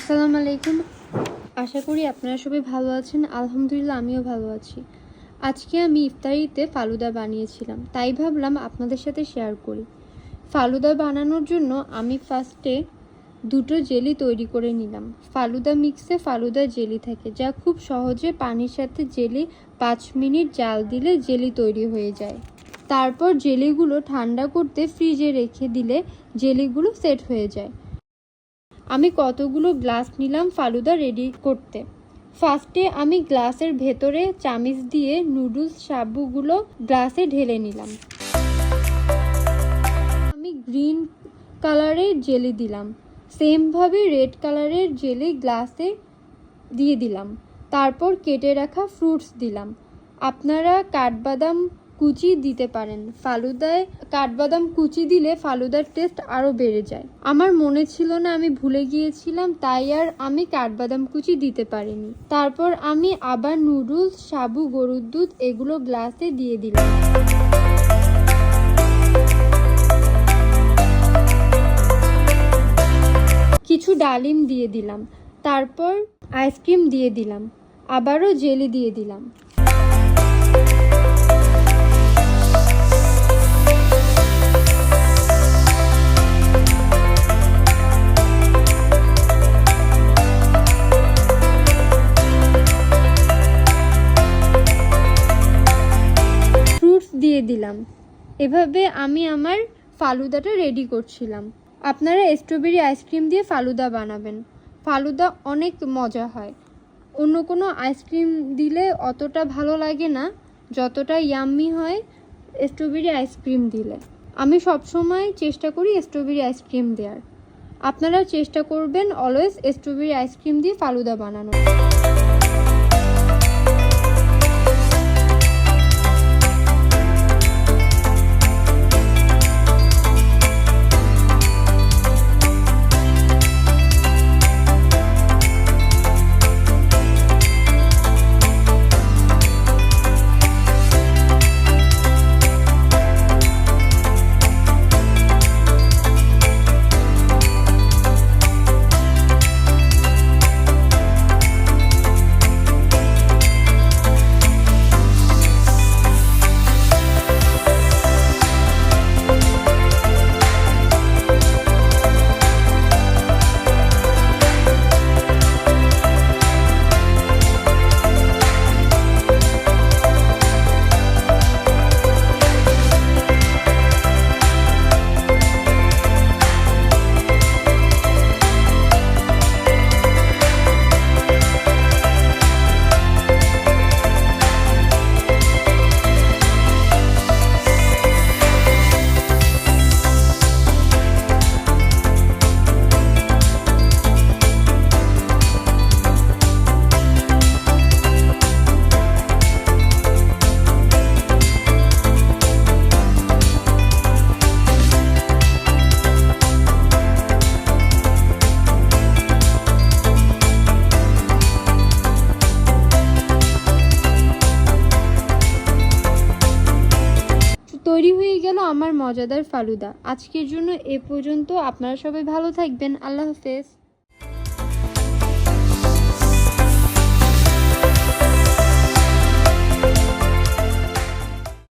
আসসালামু আলাইকুম। আশা করি আপনারা সবাই ভালো আছেন। আলহামদুলিল্লাহ আমিও ভালো আছি। আজকে আমি ইফতারিতে ফালুদা বানিয়েছিলাম, তাই ভাবলাম আপনাদের সাথে শেয়ার করি। ফালুদা বানানোর জন্য আমি ফার্স্টে দুটো জেলি তৈরি করে নিলাম। ফালুদা মিক্সে ফালুদা জেলি থাকে, যা খুব সহজে পানির সাথে জেলি 5 মিনিট জাল দিলে জেলি তৈরি হয়ে যায়। তারপর জেলিগুলো ঠান্ডা করতে ফ্রিজে রেখে দিলে জেলিগুলো সেট হয়ে যায়। আমি কতগুলো গ্লাস নিলাম ফালুদা রেডি করতে। ফার্স্টে আমি গ্লাসের ভেতরে চামিচ দিয়ে নুডলস সাবুগুলো গ্লাসে ঢেলে নিলাম। আমি গ্রিন কালারের জেলি দিলাম, সেমভাবে রেড কালারের জেলি গ্লাসে দিয়ে দিলাম। তারপর কেটে রাখা ফ্রুটস দিলাম। আপনারা কাঠবাদাম কুচি দিতে পারেন। ফালুদায় কাঠবাদাম কুচি দিলে ফালুদার টেস্ট আরও বেড়ে যায়। আমার মনে ছিল না, আমি ভুলে গিয়েছিলাম, তাই আর আমি কাঠবাদাম কুচি দিতে পারিনি। তারপর আমি আবার নুডলস, সাবু, গরুর দুধ এগুলো গ্লাসে দিয়ে দিলাম। কিছু ডালিম দিয়ে দিলাম। তারপর আইসক্রিম দিয়ে দিলাম। আবারও জেলি দিয়ে দিলাম। দিয়ে দিলাম। এভাবে আমি আমার ফালুদাটা রেডি করছিলাম। আপনারা স্ট্রবেরি আইসক্রিম দিয়ে ফালুদা বানাবেন। ফালুদা অনেক মজা হয়। অন্য কোনো আইসক্রিম দিলে অতটা ভালো লাগে না যতটা ইয়াম্মি হয় স্ট্রবেরি আইসক্রিম দিলে। আমি সবসময় চেষ্টা করি স্ট্রবেরি আইসক্রিম দেওয়ার। আপনারা চেষ্টা করবেন অলওয়েজ স্ট্রবেরি আইসক্রিম দিয়ে ফালুদা বানানোর। তৈরি হয়ে গেল আমার মজাদার ফালুদা। আজকের জন্য এ পর্যন্ত। আপনারা সবাই ভালো থাকবেন। আল্লাহ হাফেজ।